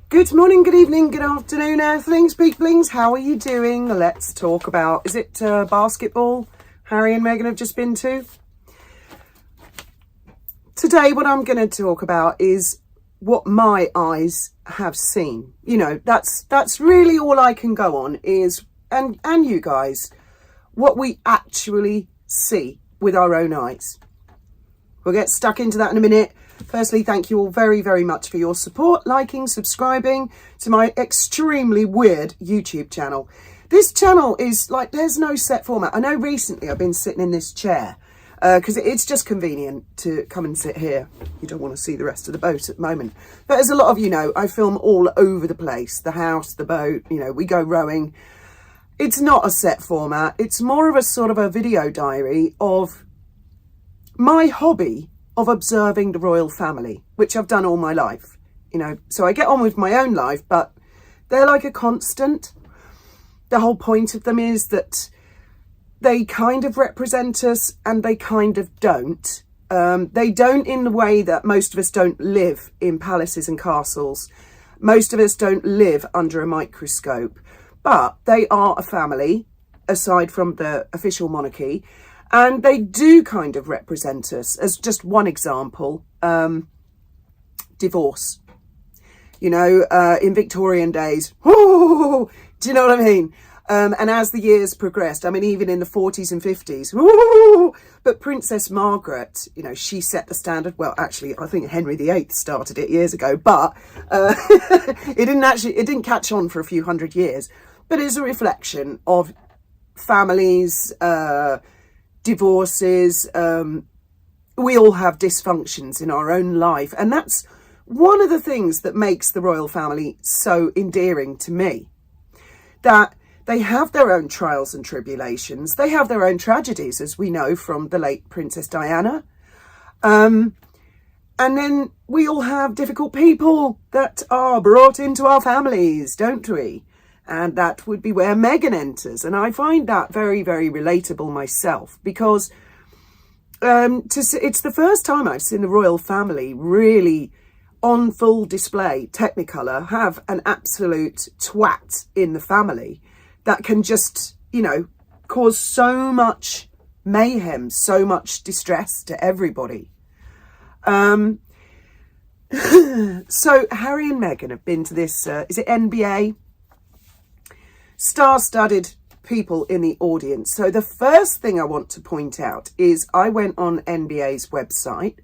Good morning, good evening, good afternoon, earthlings, peeplings. How are you doing? Let's talk about, is it basketball Harry and Meghan have just been to? Today, what I'm going to talk about is what my eyes have seen. You know, that's really all I can go on is, and you guys, what we actually see with our own eyes. We'll get stuck into that in a minute. Firstly, thank you all very, very much for your support, liking, subscribing to my extremely weird YouTube channel. This channel is like, there's no set format. I know recently I've been sitting in this chair because it's just convenient to come and sit here. You don't want to see the rest of the boat at the moment. But as a lot of you know, I film all over the place. The house, the boat, you know, we go rowing. It's not a set format. It's more of a sort of a video diary of my hobby of observing the royal family, which I've done all my life, you know, so I get on with my own life, but they're like a constant. The whole point of them is that they kind of represent us and they kind of don't. They don't in the way that most of us don't live in palaces and castles. Most of us don't live under a microscope, but they are a family aside from the official monarchy. And they do kind of represent us. As just one example, divorce. You know, in Victorian days, do you know what I mean? And as the years progressed, I mean, even in the 40s and 50s, but Princess Margaret, you know, she set the standard. Well, actually, I think Henry VIII started it years ago, but it didn't catch on for a few hundred years. But it's a reflection of families, divorces. We all have dysfunctions in our own life, and that's one of the things that makes the royal family so endearing to me, that they have their own trials and tribulations. They have their own tragedies, as we know from the late Princess Diana, and then we all have difficult people that are brought into our families, don't we? And that would be where Meghan enters. And I find that very, very relatable myself, because it's the first time I've seen the royal family really on full display, Technicolor, have an absolute twat in the family that can just, you know, cause so much mayhem, so much distress to everybody. So Harry and Meghan have been to this, is it NBA? Star-studded people in the audience. So the first thing I want to point out is I went on NBA's website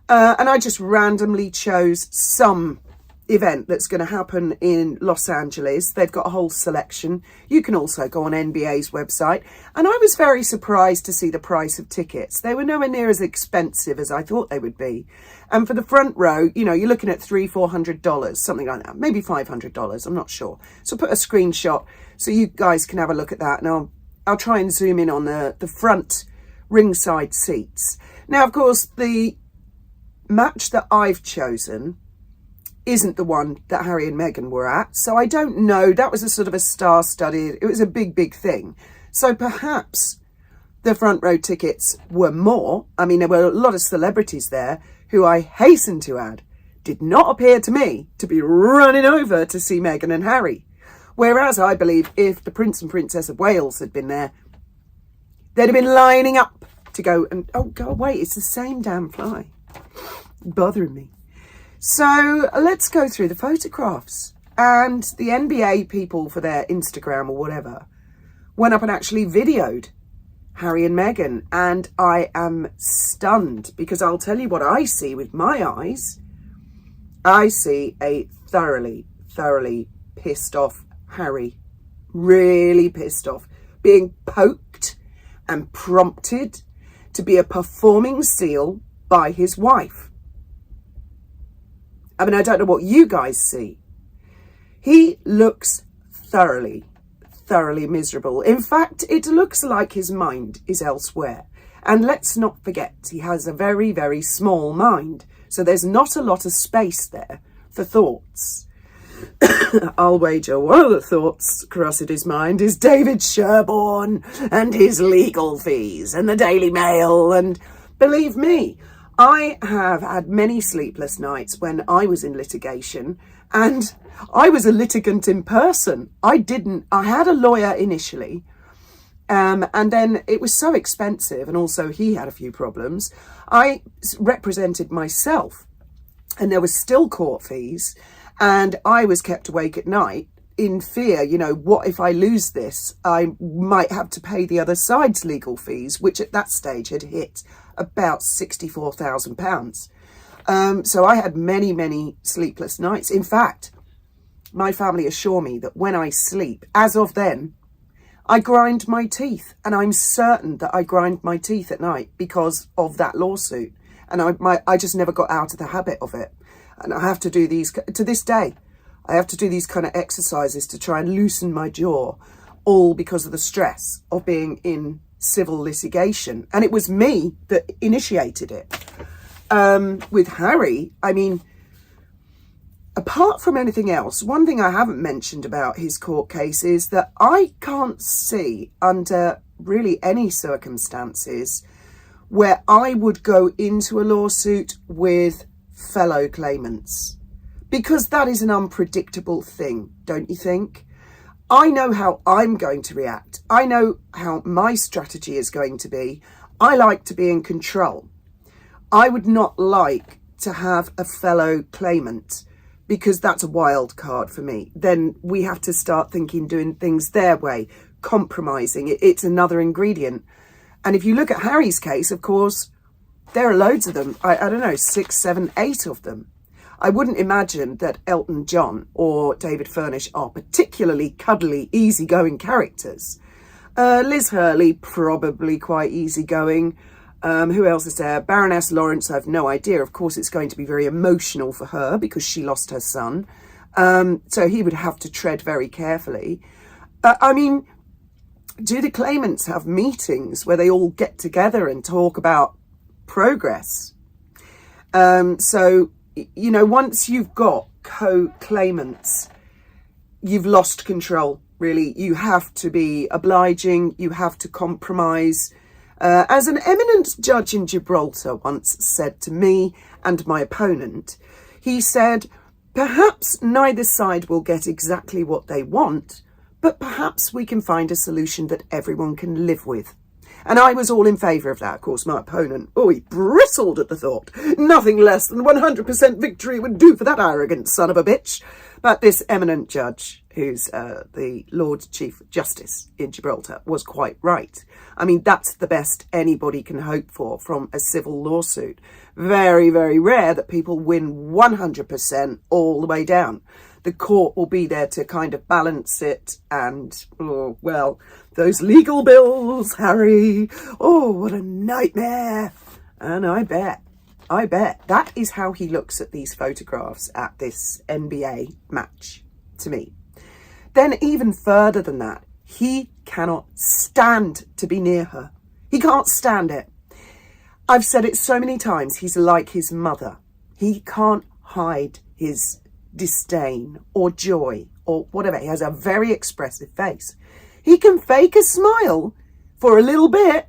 and I just randomly chose some event that's going to happen in Los Angeles. They've got a whole selection. You can also go on NBA's website. And I was very surprised to see the price of tickets. They were nowhere near as expensive as I thought they would be. And for the front row, you know, you're looking at $300-400, something like that, maybe $500. I'm not sure. So put a screenshot so you guys can have a look at that. And I'll try and zoom in on the front ringside seats. Now, of course, the match that I've chosen isn't the one that Harry and Meghan were at. So I don't know. That was a sort of a star-studded, it was a big, big thing. So perhaps the front row tickets were more. I mean, there were a lot of celebrities there who, I hasten to add, did not appear to me to be running over to see Meghan and Harry. Whereas I believe if the Prince and Princess of Wales had been there, they'd have been lining up to go and, oh, go away. It's the same damn fly bothering me. So let's go through the photographs. And the NBA people, for their Instagram or whatever, went up and actually videoed Harry and Meghan. And I am stunned, because I'll tell you what I see with my eyes. I see a thoroughly, thoroughly pissed off Harry. Really pissed off. Being poked and prompted to be a performing seal by his wife. I mean, I don't know what you guys see. He looks thoroughly, thoroughly miserable. In fact, it looks like his mind is elsewhere. And let's not forget, he has a very, very small mind. So there's not a lot of space there for thoughts. I'll wager one of the thoughts crossing his mind is David Sherborne and his legal fees and the Daily Mail. And believe me, I have had many sleepless nights when I was in litigation, and I was a litigant in person. I had a lawyer initially, and then it was so expensive, and also he had a few problems. I represented myself, and there was still court fees, and I was kept awake at night in fear, what if I lose this? I might have to pay the other side's legal fees, which at that stage had hit about £64,000. So I had many, many sleepless nights. In fact, my family assure me that when I sleep, as of then, I grind my teeth. And I'm certain that I grind my teeth at night because of that lawsuit. And I just never got out of the habit of it. And I have to do these, to this day, I have to do these kind of exercises to try and loosen my jaw, all because of the stress of being in civil litigation. And it was me that initiated it. With Harry, I mean, apart from anything else, one thing I haven't mentioned about his court case is that I can't see under really any circumstances where I would go into a lawsuit with fellow claimants. Because that is an unpredictable thing, don't you think? I know how I'm going to react. I know how my strategy is going to be. I like to be in control. I would not like to have a fellow claimant because that's a wild card for me. Then we have to start doing things their way, compromising. It's another ingredient. And if you look at Harry's case, of course, there are loads of them. I don't know, 6, 7, 8 of them. I wouldn't imagine that Elton John or David Furnish are particularly cuddly, easygoing characters. Liz Hurley, probably quite easygoing. Who else is there? Baroness Lawrence, I have no idea. Of course, it's going to be very emotional for her because she lost her son. So he would have to tread very carefully. I mean, do the claimants have meetings where they all get together and talk about progress? So, once you've got co-claimants, you've lost control, really. You have to be obliging. You have to compromise. As an eminent judge in Gibraltar once said to me and my opponent, he said, perhaps neither side will get exactly what they want, but perhaps we can find a solution that everyone can live with. And I was all in favour of that. Of course, my opponent, he bristled at the thought. Nothing less than 100% victory would do for that arrogant son of a bitch. But this eminent judge, who's the Lord Chief Justice in Gibraltar, was quite right. I mean, that's the best anybody can hope for from a civil lawsuit. Very, very rare that people win 100% all the way down. The court will be there to kind of balance it and, those legal bills, Harry. Oh, what a nightmare. And I bet that is how he looks at these photographs at this NBA match to me. Then even further than that, he cannot stand to be near her. He can't stand it. I've said it so many times, he's like his mother. He can't hide his disdain or joy or whatever. He has a very expressive face. He can fake a smile for a little bit,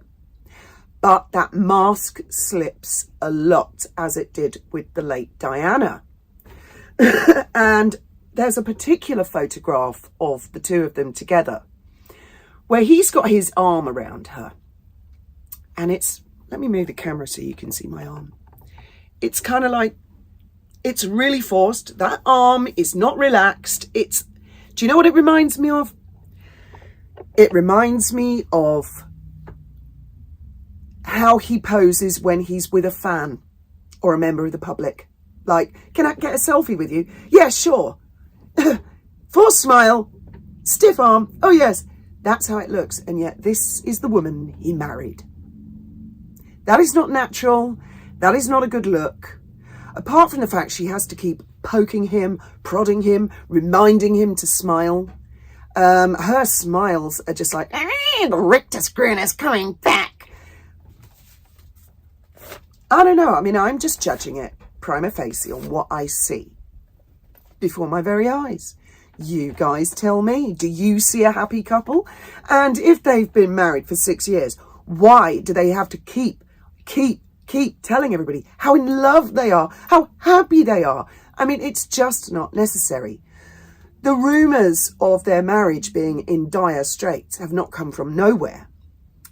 but that mask slips a lot, as it did with the late Diana. And there's a particular photograph of the two of them together where he's got his arm around her, and let me move the camera so you can see my arm. It's kind of like, it's really forced. That arm is not relaxed. Do you know what it reminds me of? It reminds me of how he poses when he's with a fan or a member of the public. Like, can I get a selfie with you? Yeah, sure. Forced smile, stiff arm. Oh, yes. That's how it looks. And yet this is the woman he married. That is not natural. That is not a good look. Apart from the fact she has to keep poking him, prodding him, reminding him to smile. Her smiles are just like, the Richter's grin is coming back. I don't know. I mean, I'm just judging it prima facie on what I see before my very eyes. You guys tell me, do you see a happy couple? And if they've been married for 6 years, why do they have to keep keep telling everybody how in love they are, how happy they are. I mean, it's just not necessary. The rumours of their marriage being in dire straits have not come from nowhere.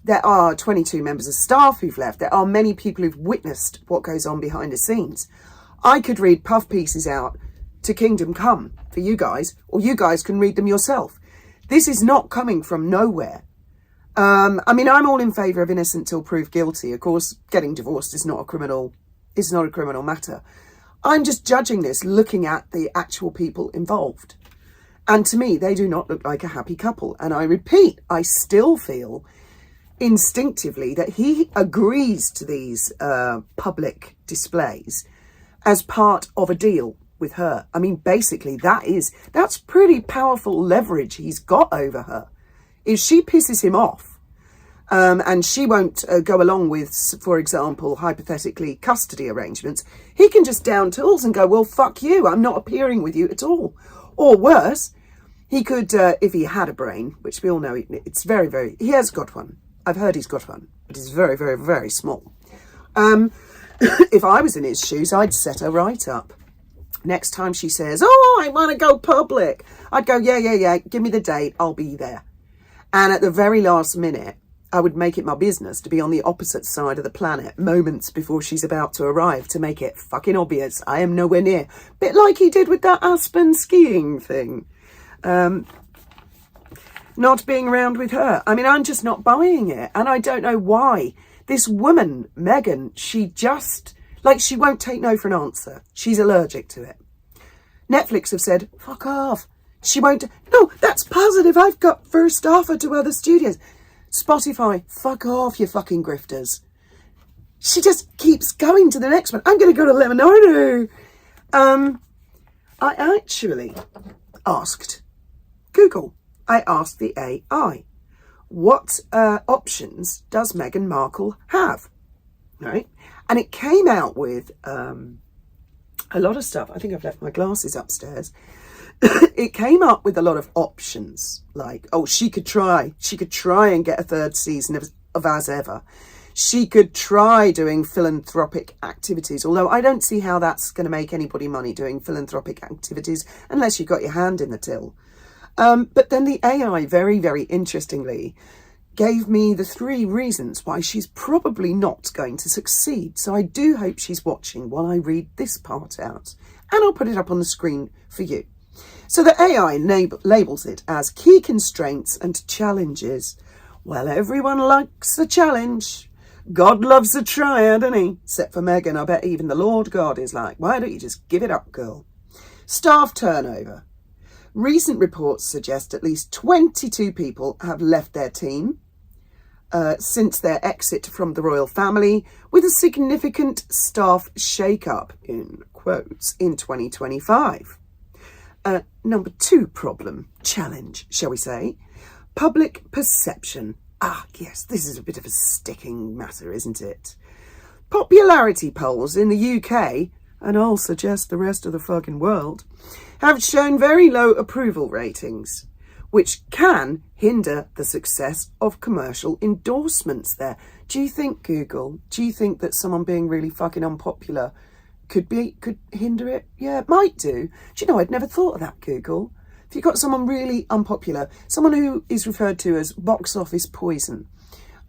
There are 22 members of staff who've left. There are many people who've witnessed what goes on behind the scenes. I could read puff pieces out to Kingdom Come for you guys, or you guys can read them yourself. This is not coming from nowhere. I mean, I'm all in favour of innocent till proved guilty. Of course, getting divorced is not a criminal matter. I'm just judging this, looking at the actual people involved. And to me, they do not look like a happy couple. And I repeat, I still feel instinctively that he agrees to these public displays as part of a deal with her. I mean, basically, that's pretty powerful leverage he's got over her. If she pisses him off, and she won't go along with, for example, hypothetically, custody arrangements, he can just down tools and go, well, fuck you, I'm not appearing with you at all. Or worse, he could, if he had a brain, which we all know it's very, very, he has got one. I've heard he's got one, but it's very, very, very small. If I was in his shoes, I'd set her right up. Next time she says, oh, I want to go public, I'd go, yeah, give me the date, I'll be there. And at the very last minute, I would make it my business to be on the opposite side of the planet moments before she's about to arrive to make it fucking obvious I am nowhere near. Bit like he did with that Aspen skiing thing. Not being around with her. I mean, I'm just not buying it. And I don't know why. This woman, Meghan, she won't take no for an answer. She's allergic to it. Netflix have said, fuck off. She won't. No, that's positive. I've got first offer to other studios. Spotify, fuck off, you fucking grifters. She just keeps going to the next one. I'm going to go to Leonardo. I actually asked Google. I asked the AI, what options does Meghan Markle have? Right? And it came out with a lot of stuff. I think I've left my glasses upstairs. It came up with a lot of options, like, oh, she could try and get a third season of As Ever. She could try doing philanthropic activities, although I don't see how that's going to make anybody money doing philanthropic activities unless you've got your hand in the till. But then the AI, very, very interestingly, gave me the 3 reasons why she's probably not going to succeed. So I do hope she's watching while I read this part out. And I'll put it up on the screen for you. So the AI labels it as key constraints and challenges. Well, everyone likes a challenge. God loves a triad, doesn't he? Except for Meghan, I bet even the Lord God is like, why don't you just give it up, girl? Staff turnover. Recent reports suggest at least 22 people have left their team since their exit from the royal family, with a significant staff shake-up, in quotes, in 2025. Number 2 problem, challenge, shall we say, public perception. Ah, yes, this is a bit of a sticking matter, isn't it? Popularity polls in the UK, and I'll suggest the rest of the fucking world, have shown very low approval ratings, which can hinder the success of commercial endorsements there. Do you think, Google, do you think that someone being really fucking unpopular could hinder it? Yeah, it might do. Do you know, I'd never thought of that, Google. If you've got someone really unpopular, someone who is referred to as box office poison,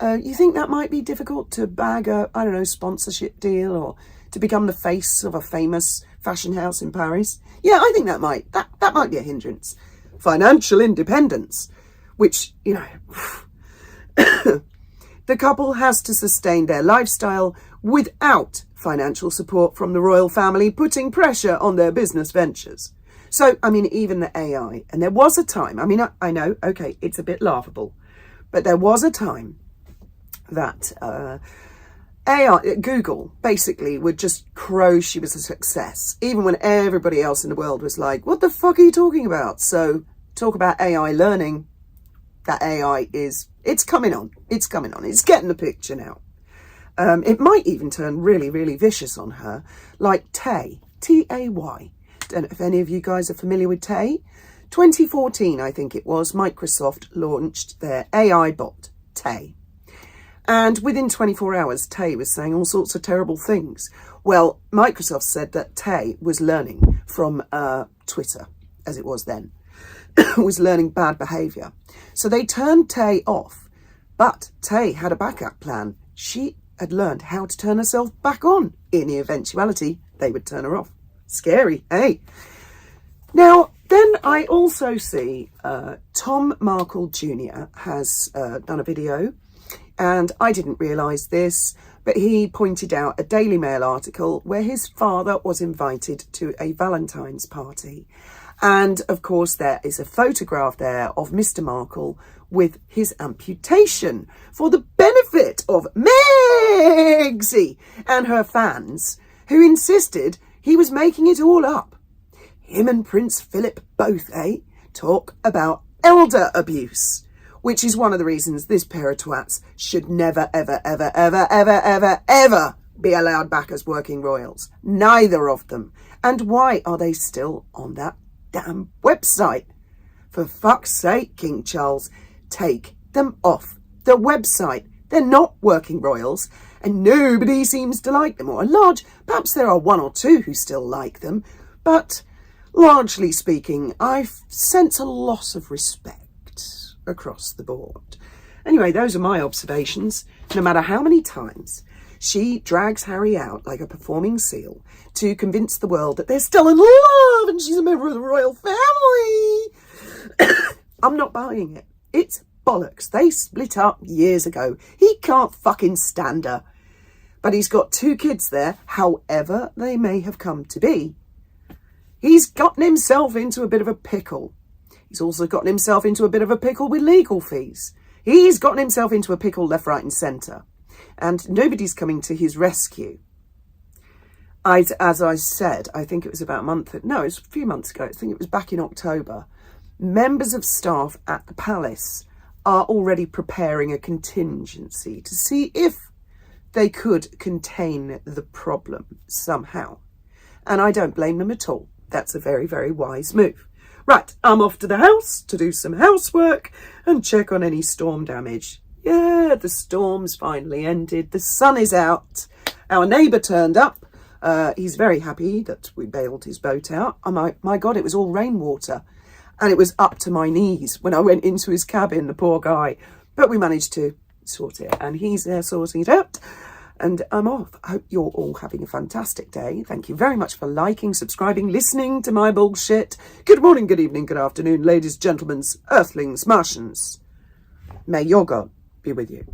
you think that might be difficult to bag a, I don't know, sponsorship deal or to become the face of a famous fashion house in Paris? Yeah, I think that might be a hindrance. Financial independence, which, you know, the couple has to sustain their lifestyle without financial support from the royal family, putting pressure on their business ventures. So, I mean, even the AI, and there was a time, I mean, I know, okay, it's a bit laughable, but there was a time that AI, Google, basically would just crow she was a success, even when everybody else in the world was like, what the fuck are you talking about? So, talk about AI learning, that AI it's coming on, it's getting the picture now. It might even turn really, really vicious on her, like Tay, T-A-Y. Don't know if any of you guys are familiar with Tay. 2014, I think it was, Microsoft launched their AI bot, Tay. And within 24 hours, Tay was saying all sorts of terrible things. Well, Microsoft said that Tay was learning from Twitter, as it was then, was learning bad behaviour. So they turned Tay off, but Tay had a backup plan. She had learned how to turn herself back on in the eventuality they would turn her off. Scary, eh? Now, then I also see Tom Markle Jr. has done a video, and I didn't realise this, but he pointed out a Daily Mail article where his father was invited to a Valentine's party. And of course, there is a photograph there of Mr. Markle with his amputation for the benefit of Megsy and her fans, who insisted he was making it all up. Him and Prince Philip both, talk about elder abuse, which is one of the reasons this pair of twats should never, ever, ever, ever, ever, ever, ever be allowed back as working royals. Neither of them. And why are they still on that damn website? For fuck's sake, King Charles, take them off the website. They're not working royals, and nobody seems to like them, or perhaps there are one or two who still like them, but largely speaking, I sense a loss of respect across the board. Anyway, those are my observations. No matter how many times she drags Harry out like a performing seal to convince the world that they're still in love and she's a member of the royal family, I'm not buying it. It's bollocks. They split up years ago. He can't fucking stand her. But he's got 2 kids there, however they may have come to be. He's gotten himself into a bit of a pickle. He's also gotten himself into a bit of a pickle with legal fees. He's gotten himself into a pickle left, right and centre. And nobody's coming to his rescue. As I said, I think it was about it was a few months ago. I think it was back in October. Members of staff at the palace are already preparing a contingency to see if they could contain the problem somehow. And I don't blame them at all. That's a very, very wise move. Right, I'm off to the house to do some housework and check on any storm damage. Yeah, the storm's finally ended. The sun is out. Our neighbour turned up. He's very happy that we bailed his boat out. My God, it was all rainwater. And it was up to my knees when I went into his cabin, the poor guy. But we managed to sort it. And he's there sorting it out. And I'm off. I hope you're all having a fantastic day. Thank you very much for liking, subscribing, listening to my bullshit. Good morning, good evening, good afternoon, ladies, gentlemen, earthlings, Martians. May your God be with you.